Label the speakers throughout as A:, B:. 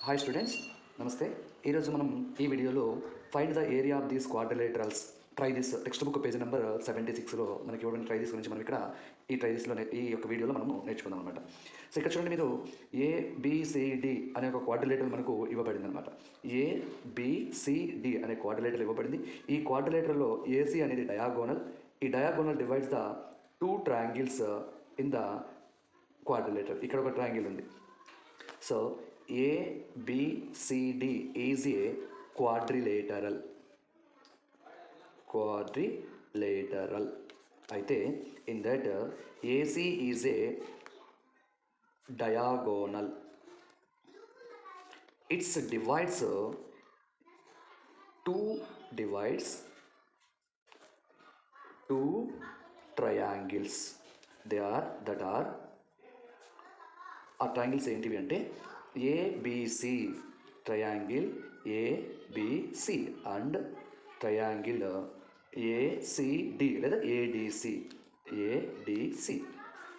A: Hi students, నమస్తే. ఈరోజు మనం ఈ వీడియోలో find the area of these quadrilaterals try this text book page number 76లో మనకి ఇవ్వడం ట్రై దిస్ గురించి మనం ఇక్కడ ఈ ట్రై దిస్లో ఈ యొక్క వీడియోలో మనము నేర్చుకుందాం అనమాట. సో ఇక్కడ చూడండి, మీరు ఏబిసిడి అనే ఒక క్వాడ్రిలేటర్ మనకు ఇవ్వబడింది అనమాట. ఏబిసిడి అనే క్వాడ్రిలేటర్ ఇవ్వబడింది. ఈ క్వాడ్రిలేటర్లో ఏసీ అనేది డయాగోనల్. ఈ diagonal divides the two triangles in the quadrilateral. ఇక్కడ ఒక ట్రయాంగిల్ ఉంది. So ABCD is a quadrilateral. అయితే in that AC is a diagonal. It divides two triangles. That are ఆ ట్రయాంగిల్స్ ఏంటివి అంటే ABC triangle ABC and triangle ACD లేదా ADC.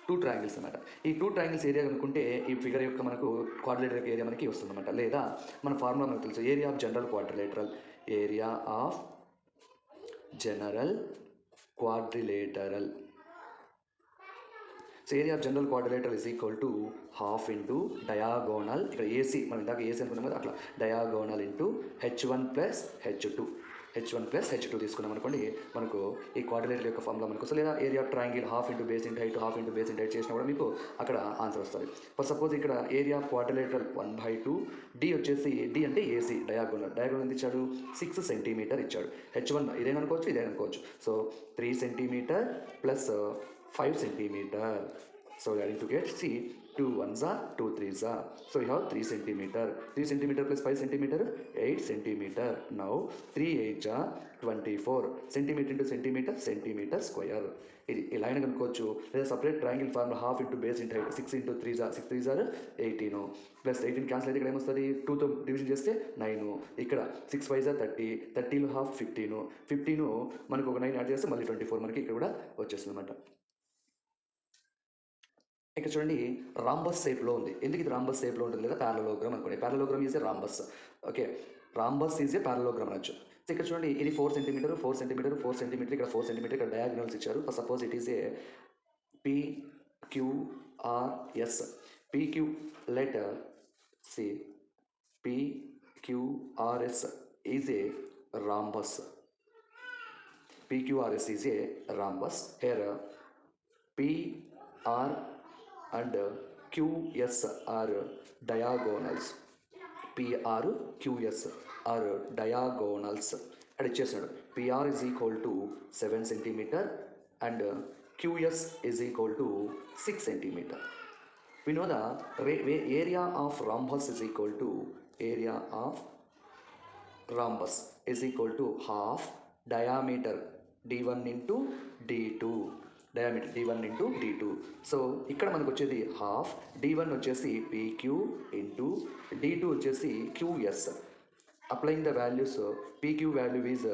A: Two triangles అన్నమాట. ఈ టూ ట్రయాంగిల్స్ ఏరియా కనుక్కుంటే ఈ ఫిగర్ యొక్క మనకు క్వాడ్రిలేటరల్ ఏరియా మనకి వస్తుంది అనమాట. లేదా మన ఫార్ములా మనకు తెలుసు, area of general quadrilateral. Area of general quadrilateral. So area of general quadrilateral is equal to half into diagonal. ఇక్కడ ఏసీ మనం ఇందాక ఏసీ అనుకున్నాం కదా, అట్లా diagonal into H1 plus H2 తీసుకున్నాం అనుకోండి, మనకు ఈ క్వాడ్రిలేటర్ యొక్క ఫార్ములా మనకు. సో లేదా area of triangle half into base into height, half into base into height చేసినా కూడా మీకు అక్కడ ఆన్సర్ వస్తుంది. ఫర్ సపోజ్ ఇక్కడ ఏరియా ఆఫ్ క్వాడ్రిలేటరల్ 1/2, డి వచ్చేసి డి అంటే ఏసీ డయాగోనల్ ఎంత ఇచ్చాడు, 6 సెంటీమీటర్ ఇచ్చాడు. H1 ఇదేనా అనుకోవచ్చు, ఇదే అనుకోవచ్చు. So 3 centimetre plus 5 centimeter. So we are going to get, see, 2 1s are 2 3s are. So we have 3 centimeter. 3 centimeter plus 5 centimeter, 8 centimeter. Now 3 8s are 24 centimeter into centimeter square. ఇది ఈ line కనుక్కోవచ్చు. లేదా separate triangle form half into base into height. 6 into 3s are 18 ప్లస్ 18 cancel అయితే ఇక్కడ ఏమొస్తుంది, 2తో division చేస్తే 9. ఇక్కడ 6 5s are 30, 30లో హాఫ్ 15 మనకు ఒక 9 యాడ్ చేస్తే మళ్ళీ 24 మనకి ఇక్కడ కూడా వచ్చేస్తుంది అనమాట. ఇక్కడ చూడండి, రాంబస్ షేప్లో ఉంది. ఎందుకు ఇది రాంబస్ షేప్లో ఉంటుంది లేదా ప్యారలోగ్రామ్ అనుకోండి. Parallelogram is a rhombus. Okay, rhombus is a parallelogram అనొచ్చు. సో ఇక్కడ చూడండి, ఇది 4 సెంటీమీటర్ ఇక్కడ 4 సెంటీమీటర్ ఇక్కడ డయాగ్నల్స్ ఇచ్చారు. For suppose it is a PQRS. PQ letter C, PQRS is a rhombus. PQRS is a rhombus. Here PR and QS are diagonals. PR QS are diagonals. And ఇచ్చేసాడు, PR is equal to 7 centimeter and QS is equal to 6 centimeter. We know the area of rhombus is equal to half diameter D1 into D2. Diameter D1 into D2. So ఇక్కడ మనకు వచ్చేది half. D1 వచ్చేసి PQ into D2 వచ్చేసి QS. Applying the values, PQ value is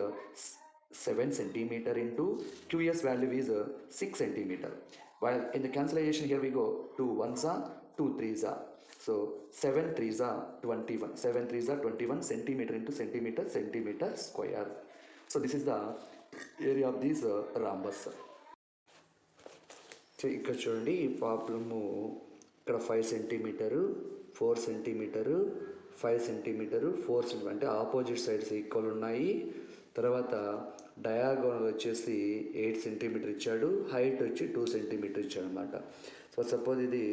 A: 7 centimetre into QS value is 6 centimetre. While in the cancellation here we go 2 1s are 2 3s are. So 7 3s are 21. 7 3s are 21 centimeter into centimeter square. So this is the area of this rhombus. So ఇక్కడ చూడండి, ఈ problem ఇక్కడ 5 centimetre 4 centimetre 5 centimetre 4 centimetre అంటే opposite sides equal ఉన్నాయి. తర్వాత diagonal వచ్చేసి 8 centimetre ఇచ్చాడు, height వచ్చి 2 సెంటీమీటర్ ఇచ్చాడు అనమాట. సో సపోజ్ ఇది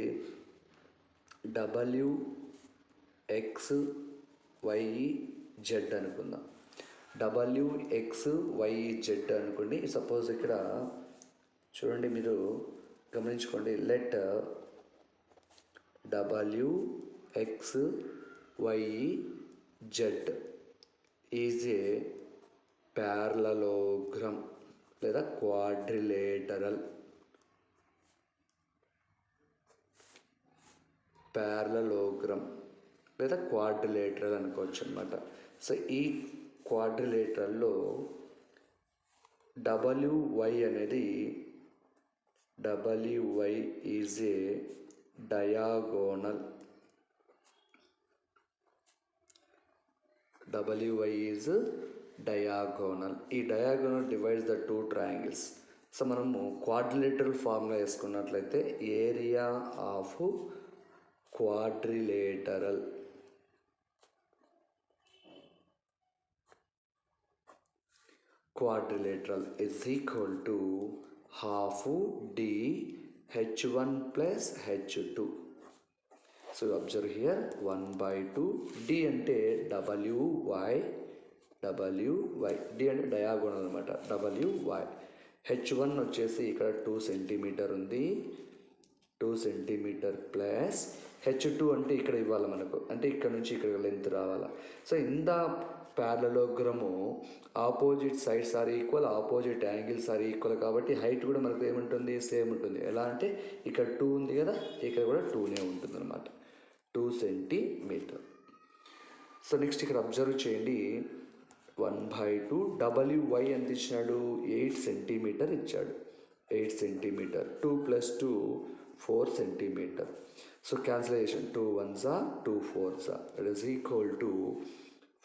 A: WXYZ అనుకుందాం. WXYZ అనుకోండి. సపోజ్ ఇక్కడ చూడండి, మీరు గమనించుకోండి, let WXYZ is a parallelogram లేదా క్వాడ్రిలేటరల్. లేదా క్వాడ్రిలేటరల్ అనుకోవచ్చు అనమాట. సో ఈ క్వాడ్రిలేటరల్లో WY అనేది WY is a diagonal. WY is diagonal. ఈ diagonal divides the two triangles. So మనము క్వాడ్రిలేటరల్ ఫార్ములా వేసుకున్నట్లయితే area of quadrilateral is equal to half D H1 plus H2. So observe here 1/2 D అంటే WY D అంటే diagonal అనమాట WY. H1 వచ్చేసి ఇక్కడ 2 centimetre ఉంది, 2 centimetre plus H2 అంటే ఇక్కడ ఇవ్వాలి మనకు, అంటే ఇక్కడ నుంచి ఇక్కడ లెంత్ రావాలా. So in the parallelogram opposite sides are equal, opposite angles are equal, కాబట్టి హైట్ కూడా మనకు ఏముంటుంది, సేమ్ ఉంటుంది. ఎలా అంటే ఇక్కడ 2 ఉంది కదా, ఇక్కడ కూడా 2నే ఉంటుంది అనమాట, 2 సెంటీమీటర్. సో నెక్స్ట్ ఇక్కడ అబ్జర్వ్ చేయండి, 1/2 WY ఎంత ఇచ్చినాడు, 8 సెంటీమీటర్ ఇచ్చాడు, 8 centimetre. 2 + 2 4 centimetre. So cancellation 2 1s 2 4s, it is equal to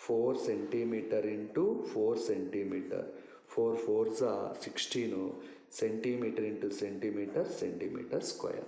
A: 4 centimetre into 4 centimetre, 4 4s 16 centimetre into centimetre, centimetre square.